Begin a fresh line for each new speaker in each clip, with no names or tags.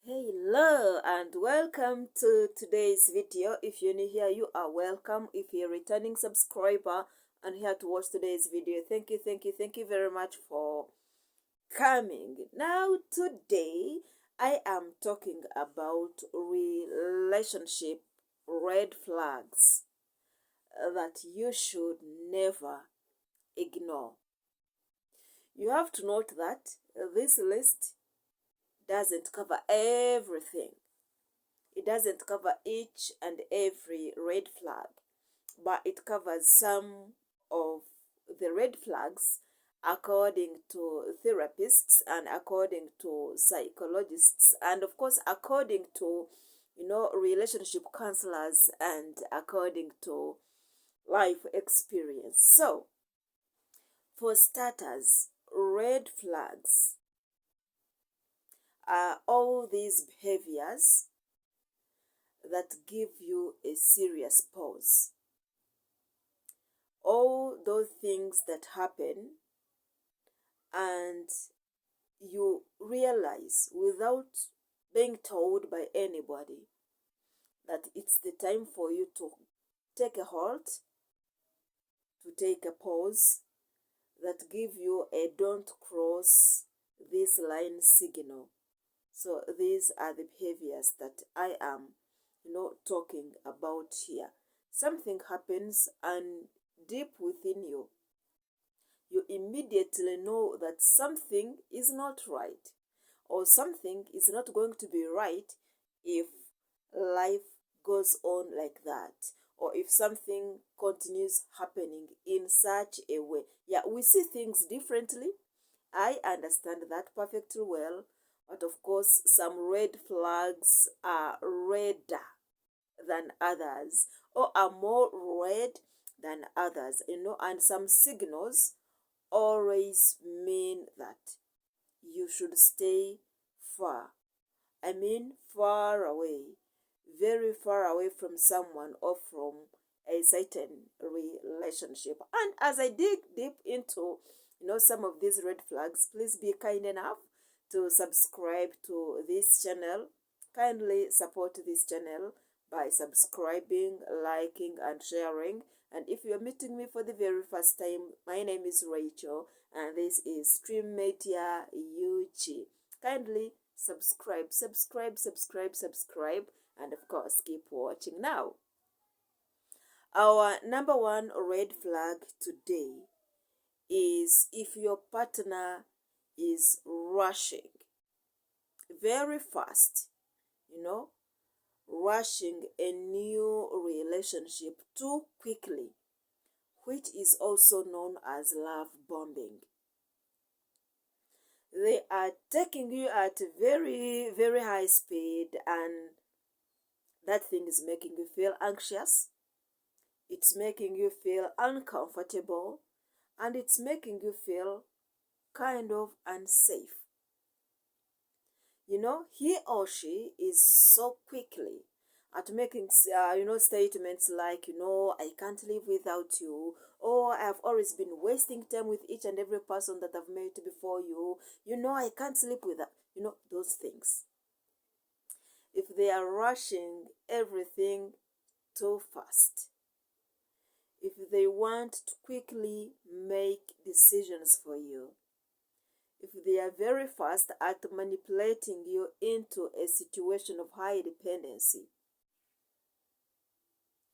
Hello and welcome to today's video. If you're new here, you are welcome. If you're a returning subscriber and here to watch today's video, thank you very much for coming. Now today I am talking about relationship red flags that you should never ignore. You have to note that this list doesn't cover everything. It doesn't cover each and every red flag, but it covers some of the red flags according to therapists and according to psychologists and of course according to relationship counselors and according to life experience. So, for starters, red flags are all these behaviors that give you a serious pause. All those things that happen and you realize without being told by anybody that it's the time for you to take a halt, to take a pause, that give you a don't cross this line signal. So these are the behaviors that I am talking about here. Something happens and deep within you, you immediately know that something is not right or something is not going to be right if life goes on like that or if something continues happening in such a way. Yeah, we see things differently. I understand that perfectly well. But of course, some red flags are redder than others or are more red than others, and some signals always mean that you should stay far. I mean, far away, very far away from someone or from a certain relationship. And as I dig deep into, some of these red flags, please be kind enough to subscribe to this channel. Kindly support this channel by subscribing, liking, and sharing. And if you're meeting me for the very first time, my name is Rachel, and this is Stream Media UG. Kindly subscribe, and of course, keep watching. Now, our number one red flag today is if your partner is rushing very fast, rushing a new relationship too quickly, which is also known as love bombing. They are taking you at very, very high speed, and that thing is making you feel anxious. It's making you feel uncomfortable, and it's making you feel kind of unsafe. He or she is so quickly at making, statements like, I can't live without you, or I have always been wasting time with each and every person that I've met before you, I can't sleep without, those things. If they are rushing everything too fast, if they want to quickly make decisions for you, if they are very fast at manipulating you into a situation of high dependency,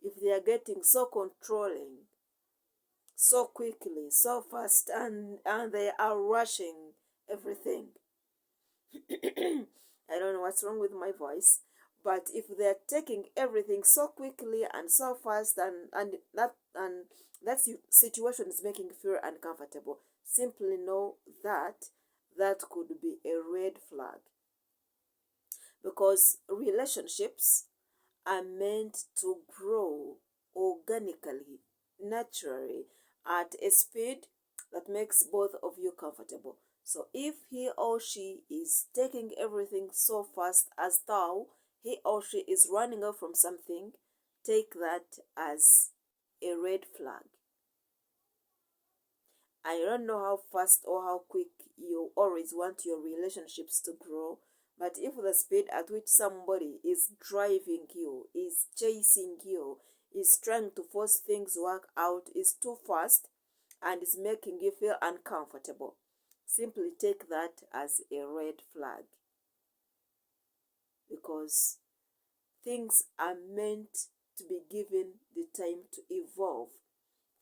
if they are getting so controlling so quickly, so fast, and they are rushing everything. I don't know what's wrong with my voice, but if they're taking everything so quickly and so fast, and that situation is making you feel uncomfortable, simply know that that could be a red flag, because relationships are meant to grow organically, naturally, at a speed that makes both of you comfortable. So if he or she is taking everything so fast as though he or she is running off from something, take that as a red flag. I don't know how fast or how quick you always want your relationships to grow, But if the speed at which somebody is driving you, is chasing you, is trying to force things work out is too fast and is making you feel uncomfortable, simply take that as a red flag. Because things are meant to be given the time to evolve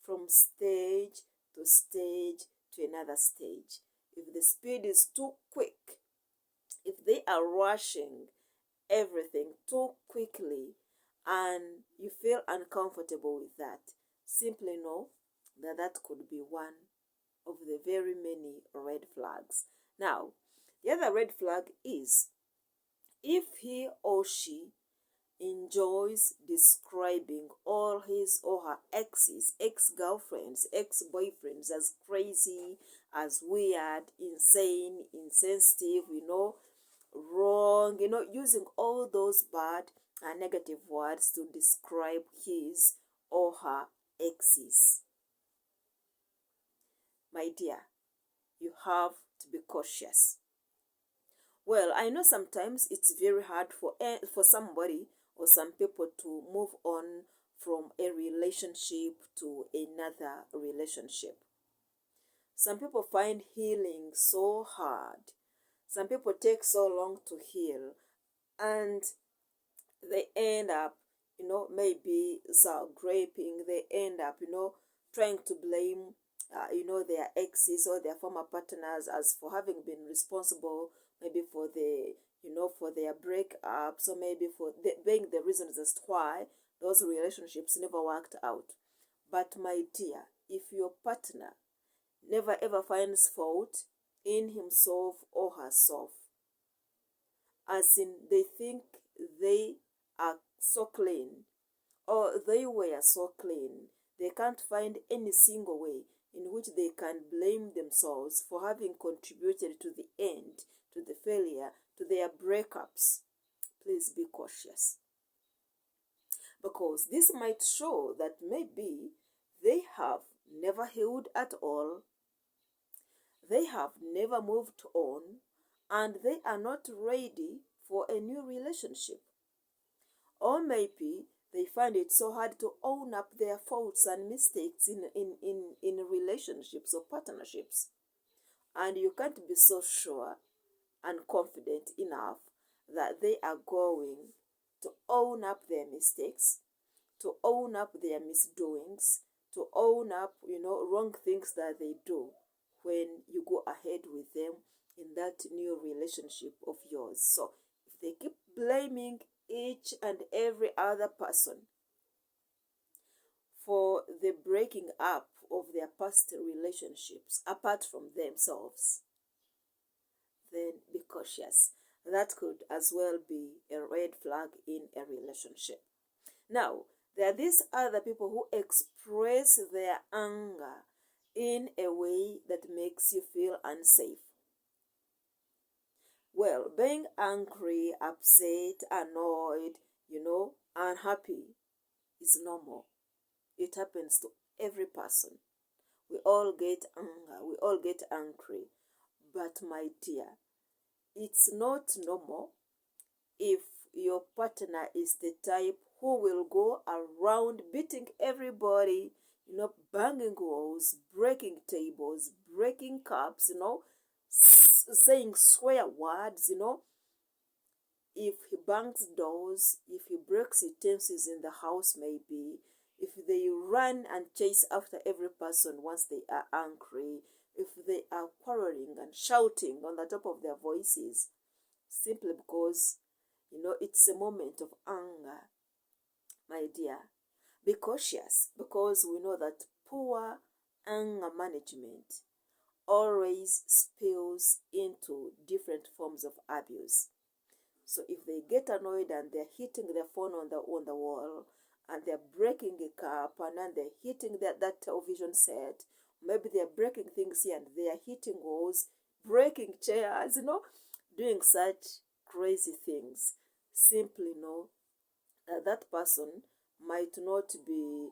from stage to stage to another stage. If the speed is too quick, if they are rushing everything too quickly and you feel uncomfortable with that, simply know that that could be one of the very many red flags. Now, the other red flag is if he or she enjoys describing all his or her exes, ex-girlfriends, ex-boyfriends as crazy, as weird, insane, insensitive, wrong, using all those bad and negative words to describe his or her exes. My dear, you have to be cautious. Well, I know sometimes it's very hard for somebody or some people to move on from a relationship to another relationship. Some people find healing so hard. Some people take so long to heal, and they end up, maybe self-graping. They end up, trying to blame, their exes or their former partners as for having been responsible, maybe for for their breakups, or maybe for being the reasons as to why those relationships never worked out. But my dear, if your partner never ever finds fault in himself or herself, as in they think they are so clean or they were so clean, they can't find any single way in which they can blame themselves for having contributed to the end, to the failure, to their breakups, please be cautious. Because this might show that maybe they have never healed at all, they have never moved on, and they are not ready for a new relationship. Or maybe they find it so hard to own up their faults and mistakes in relationships or partnerships. And you can't be so sure and confident enough that they are going to own up their mistakes, to own up their misdoings, to own up, wrong things that they do when you go ahead with them in that new relationship of yours. So if they keep blaming each and every other person for the breaking up of their past relationships apart from themselves, then be cautious. That could as well be a red flag in a relationship. Now, there are these other people who express their anger in a way that makes you feel unsafe. Well, being angry, upset, annoyed, unhappy is normal. It happens to every person. We all get anger, we all get angry. But my dear, it's not normal if your partner is the type who will go around beating everybody, banging walls, breaking tables, breaking cups, saying swear words, if he bangs doors, if he breaks utensils in the house, maybe, if they run and chase after every person once they are angry, if they are quarreling and shouting on the top of their voices, simply because, it's a moment of anger, my dear, be cautious, because we know that poor anger management always spills into different forms of abuse. So if they get annoyed and they're hitting their phone on the wall, and they're breaking a cup, and then they're hitting that television set, maybe they're breaking things here and they're hitting walls, breaking chairs, doing such crazy things, simply know that that person might not be,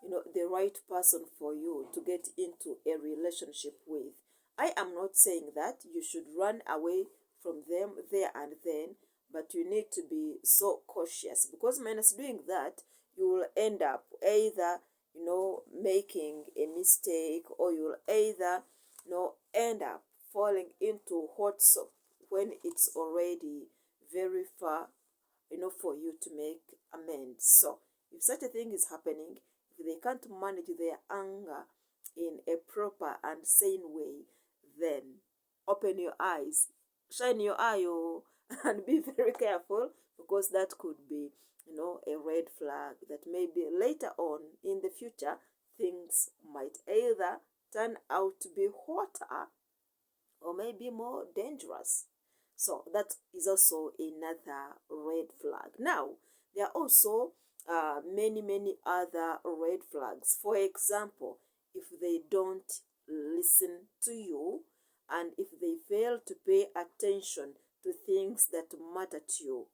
the right person for you to get into a relationship with. I am not saying that you should run away from them there and then, but you need to be so cautious, because minus doing that, you will end up either, making a mistake, or you'll either, end up falling into hot soup when it's already very far, for you to make amends. So if such a thing is happening, if they can't manage their anger in a proper and sane way, then open your eyes, shine your eye, and be very careful, because that could be, a red flag that maybe later on in the future things might either turn out to be hotter or maybe more dangerous. So that is also another red flag. Now, there are also many other red flags. For example, if they don't listen to you, and if they fail to pay attention to things that matter to you,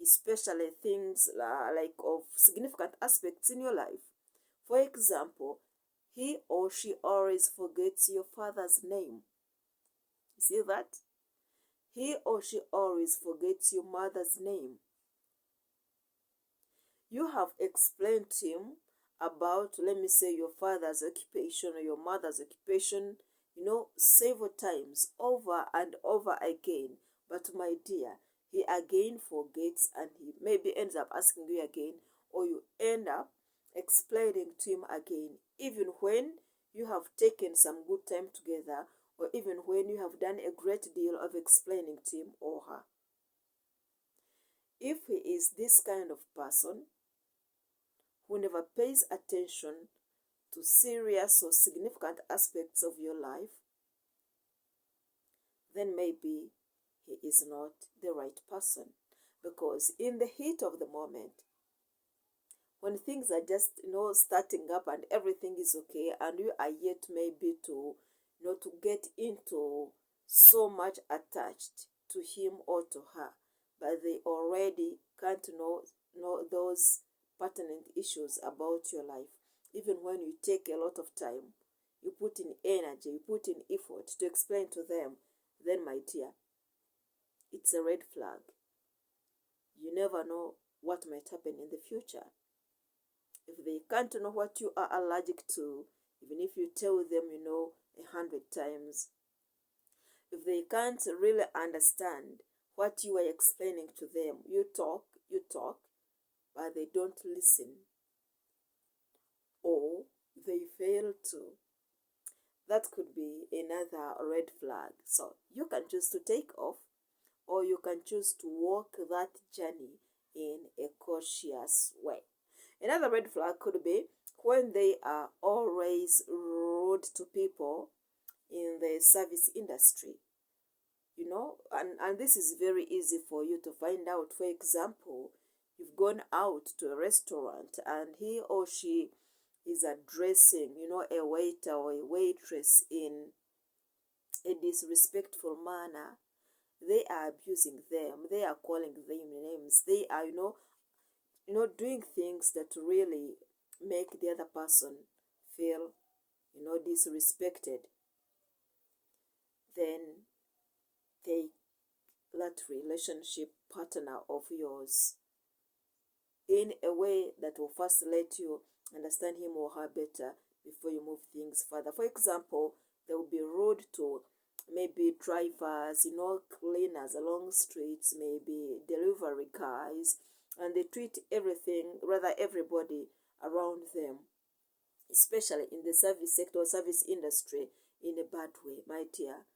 especially things like of significant aspects in your life. For example, he or she always forgets your father's name. You see that? He or she always forgets your mother's name. You have explained to him about, let me say, your father's occupation or your mother's occupation, several times over and over again. But my dear, he again forgets, and he maybe ends up asking you again, or you end up explaining to him again, even when you have taken some good time together, or even when you have done a great deal of explaining to him or her. If he is this kind of person who never pays attention to serious or significant aspects of your life, then maybe he is not the right person. Because in the heat of the moment, when things are just, starting up and everything is okay, and you are yet maybe to, to get into so much attached to him or to her, but they already can't know those pertinent issues about your life. Even when you take a lot of time, you put in energy, you put in effort to explain to them, then my dear, it's a red flag. You never know what might happen in the future. If they can't know what you are allergic to, even if you tell them, 100 times, if they can't really understand what you are explaining to them, you talk, but they don't listen, or they fail to, that could be another red flag. So you can choose to take off, or you can choose to walk that journey in a cautious way. Another red flag could be when they are always rude to people in the service industry. And this is very easy for you to find out. For example, you've gone out to a restaurant and he or she is addressing, a waiter or a waitress in a disrespectful manner. They are abusing them. They are calling them names. They are, doing things that really make the other person feel, disrespected. Then take that relationship partner of yours in a way that will first let you understand him or her better before you move things further. For example, they will be rude to maybe drivers, cleaners along streets, maybe delivery guys, and they treat everybody around them, especially in the service sector or service industry, in a bad way. My dear,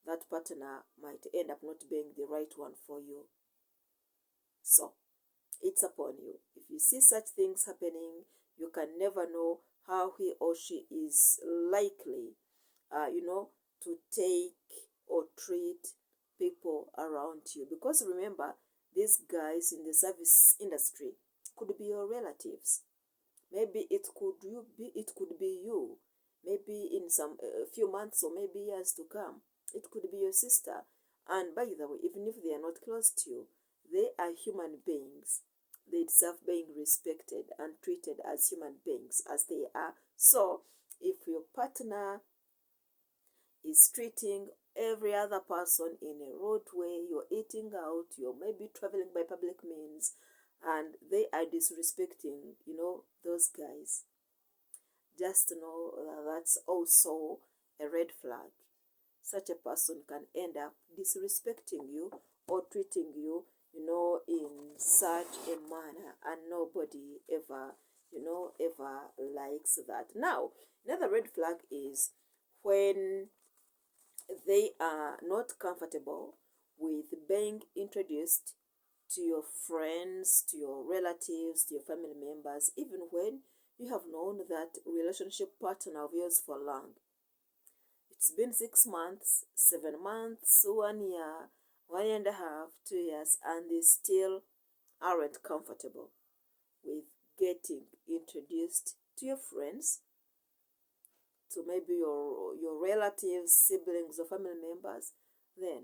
that partner might end up not being the right one for you. So it's upon you. If you see such things happening, you can never know how he or she is likely, to take or treat people around you. Because remember, these guys in the service industry could be your relatives. Maybe it could be you. Maybe in some few months or maybe years to come, it could be your sister. And by the way, even if they are not close to you, they are human beings. They deserve being respected and treated as human beings as they are. So if your partner is treating every other person in a roadway, you're eating out, you're maybe traveling by public means, and they are disrespecting, those guys, just know that's also a red flag. Such a person can end up disrespecting you or treating you, in such a manner, and nobody ever, ever likes that. Now, another red flag is when they are not comfortable with being introduced to your friends, to your relatives, to your family members, even when you have known that relationship partner of yours for long. It's been 6 months, 7 months, 1 year, 1.5 years, 2 years, and they still aren't comfortable with getting introduced to your friends, to maybe your relatives, siblings, or family members. Then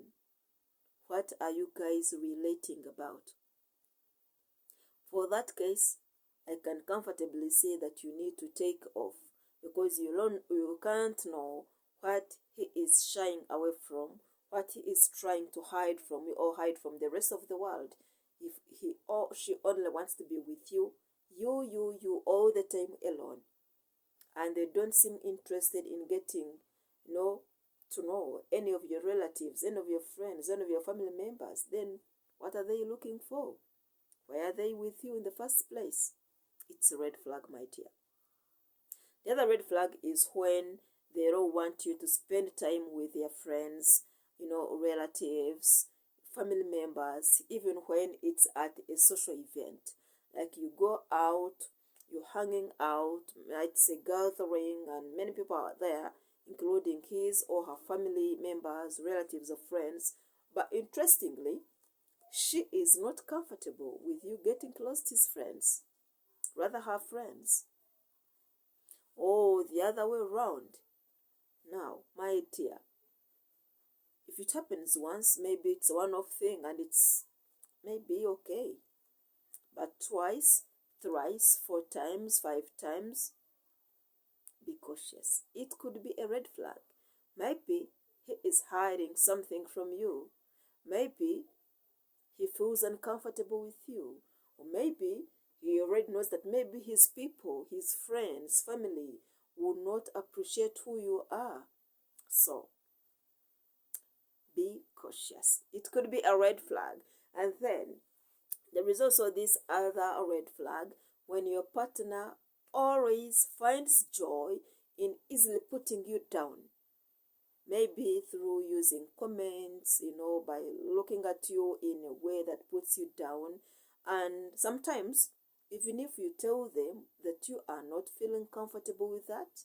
what are you guys relating about? For that case, I can comfortably say that you need to take off, because you can't know what he is shying away from, what he is trying to hide from you or hide from the rest of the world. If he or she only wants to be with you all the time alone, and they don't seem interested in getting, to know any of your relatives, any of your friends, any of your family members, then what are they looking for? Why are they with you in the first place? It's a red flag, my dear. The other red flag is when they don't want you to spend time with their friends, relatives, family members, even when it's at a social event. Like you go out, you're hanging out, it's a gathering, and many people are there, including his or her family members, relatives, or friends. But interestingly, she is not comfortable with you getting close to his friends, rather her friends. Or the other way around. Now, my dear, if it happens once, maybe it's a one-off thing and it's maybe okay. But twice, thrice, 4 times, 5 times, be cautious. It could be a red flag. Maybe he is hiding something from you. Maybe he feels uncomfortable with you. Or maybe he already knows that maybe his people, his friends, family will not appreciate who you are. So, be cautious. It could be a red flag. And then, there is also this other red flag when your partner always finds joy in easily putting you down. Maybe through using comments, by looking at you in a way that puts you down. And sometimes, even if you tell them that you are not feeling comfortable with that,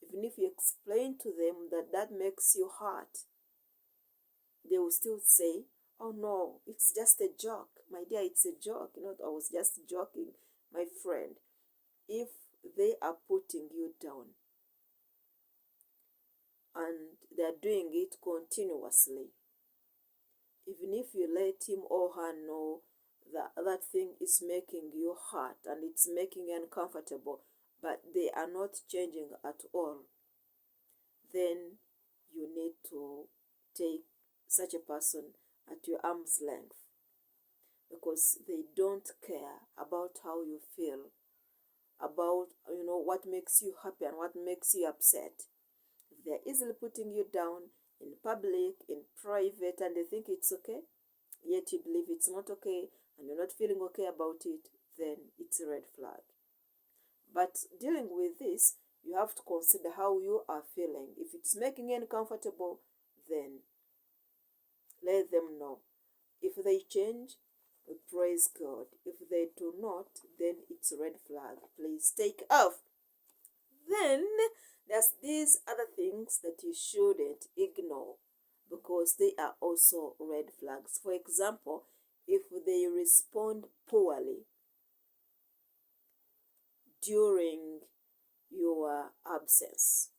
even if you explain to them that that makes you hurt, they will still say, oh no, it's just a joke. My dear, it's a joke. I was just joking, my friend. If they are putting you down and they're doing it continuously, even if you let him or her know that that thing is making you hurt and it's making you uncomfortable, but they are not changing at all, then you need to take such a person at your arm's length, because they don't care about how you feel, about what makes you happy and what makes you upset. If they're easily putting you down in public, in private, and they think it's okay, yet you believe it's not okay and you're not feeling okay about it, then it's a red flag. But dealing with this, you have to consider how you are feeling. If it's making you uncomfortable, then let them know. If they change, praise God. If they do not, then it's a red flag. Please take off. Then there's these other things that you shouldn't ignore, because they are also red flags. For example, if they respond poorly during your absence,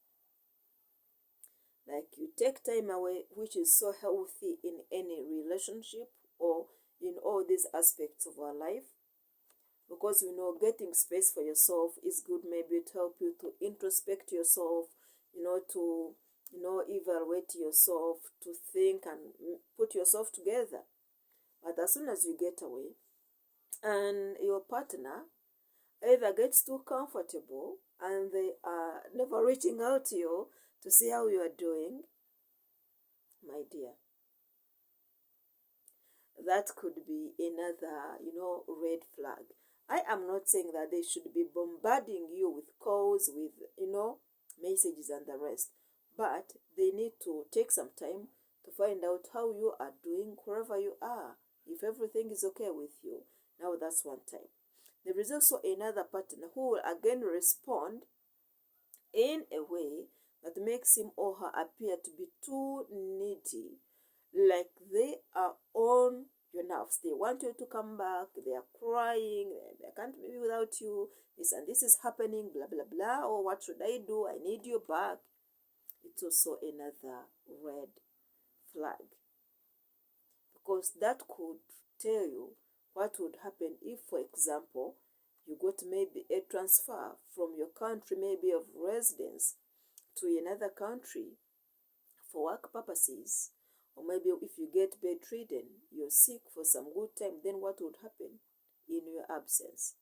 like you take time away, which is so healthy in any relationship or in all these aspects of our life, because getting space for yourself is good. Maybe to help you to introspect yourself, to evaluate yourself, to think and put yourself together. But as soon as you get away and your partner either gets too comfortable and they are never reaching out to you to see how you are doing, my dear, that could be another, red flag. I am not saying that they should be bombarding you with calls, with, messages and the rest. But they need to take some time to find out how you are doing wherever you are. If everything is okay with you, now that's one time. There is also another partner who will again respond in a way that makes him or her appear to be too needy, like they are on your nerves. They want you to come back, they are crying, they can't be without you, this and this is happening, blah blah blah, or what should I do? I need you back. It's also another red flag, because that could tell you what would happen if, for example, you got maybe a transfer from your country, maybe of residence, to another country for work purposes. Or maybe if you get bedridden, you're sick for some good time, then what would happen in your absence?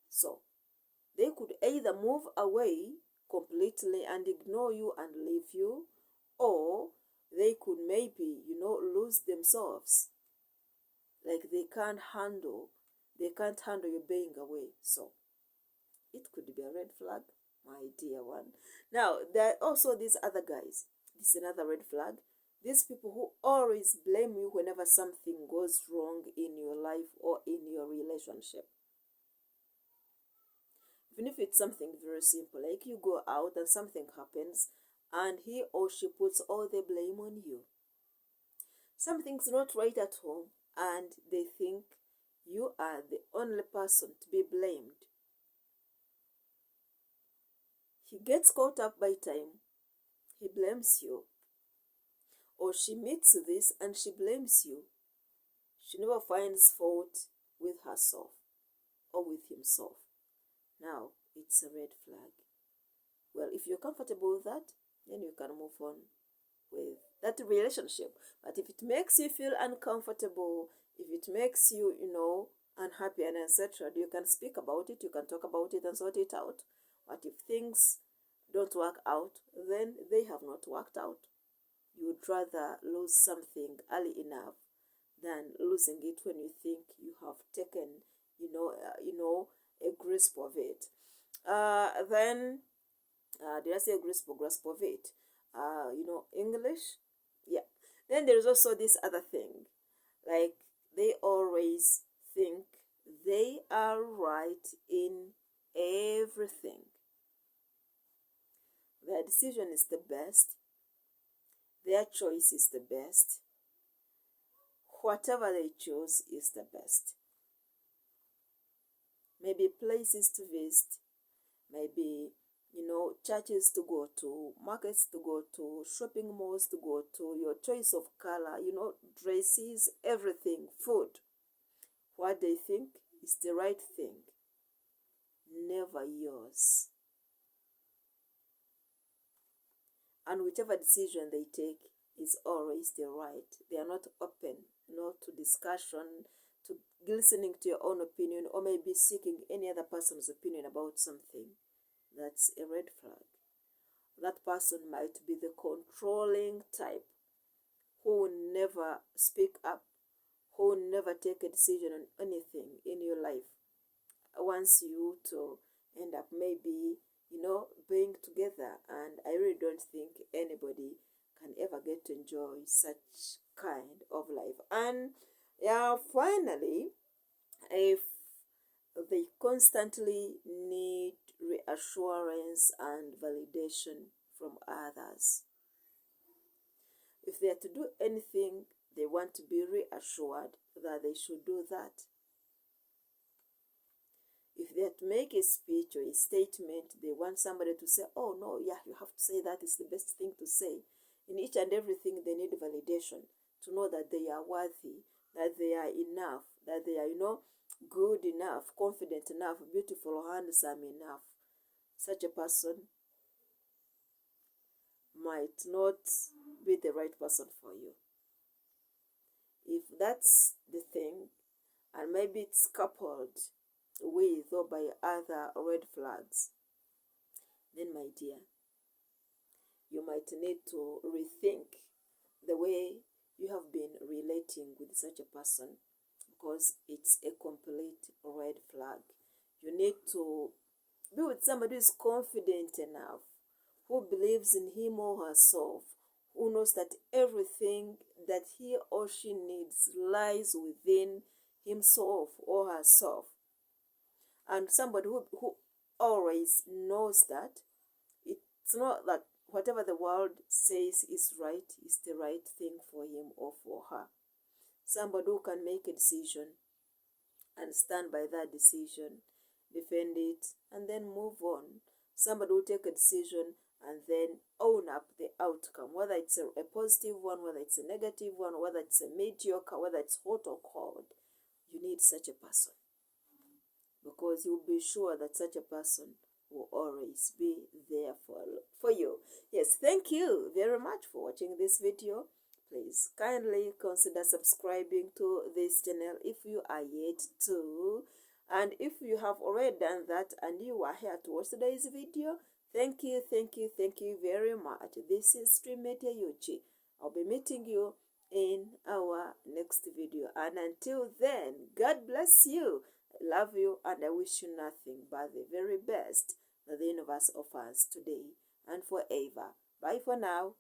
So, they could either move away completely and ignore you and leave you, or they could maybe, lose themselves. Like they can't handle you being away. So, it could be a red flag, my dear one. Now, there are also these other guys. This is another red flag. These people who always blame you whenever something goes wrong in your life or in your relationship. Even if it's something very simple, like you go out and something happens and he or she puts all the blame on you. Something's not right at home and they think you are the only person to be blamed. He gets caught up by time, he blames you. Or she meets this and she blames you. She never finds fault with herself or with himself. Now, it's a red flag. Well, if you're comfortable with that, then you can move on with that relationship. But if it makes you feel uncomfortable, if it makes you, unhappy and etc., you can speak about it, you can talk about it and sort it out. But if things don't work out, then they have not worked out. You would rather lose something early enough than losing it when you think you have taken, a grasp of it. Then, did I say grasp of it? English? Yeah. Then there is also this other thing. Like, they always think they are right in everything. Their decision is the best. Their choice is the best. Whatever they choose is the best. Maybe places to visit, maybe, churches to go to, markets to go to, shopping malls to go to, your choice of color, dresses, everything, food. What they think is the right thing, never yours. And whichever decision they take is always the right. They are not open, to discussion, to listening to your own opinion, or maybe seeking any other person's opinion about something. That's a red flag. That person might be the controlling type who will never speak up, who will never take a decision on anything in your life. Wants you to end up maybe, being together. And I really don't think anybody can ever get to enjoy such kind of life. And finally, if they constantly need reassurance and validation from others. If they are to do anything, they want to be reassured that they should do that. If they are to make a speech or a statement, they want somebody to say, oh no, yeah, you have to say that is the best thing to say. In each and everything, they need validation to know that they are worthy, that they are enough, that they are, good enough, confident enough, beautiful, handsome enough. Such a person might not be the right person for you. If that's the thing, and maybe it's coupled with or by other red flags, then my dear, you might need to rethink the way you have been relating with such a person, because it's a complete red flag. You need to be with somebody who is confident enough, who believes in him or herself, who knows that everything that he or she needs lies within himself or herself, and somebody who always knows that it's not that whatever the world says is right is the right thing for him or for her. Somebody who can make a decision and stand by that decision, defend it, and then move on. Somebody will take a decision and then own up the outcome, whether it's a positive one, whether it's a negative one, whether it's a mediocre, whether it's hot or cold. You need such a person, because you'll be sure that such a person will always be there for you. Yes, thank you very much for watching this video. Please kindly consider subscribing to this channel if you are yet to. And if you have already done that and you are here to watch today's video, thank you very much. This is Stream Media Yuchi. I'll be meeting you in our next video. And until then, God bless you. I love you and I wish you nothing but the very best that the universe offers today and forever. Bye for now.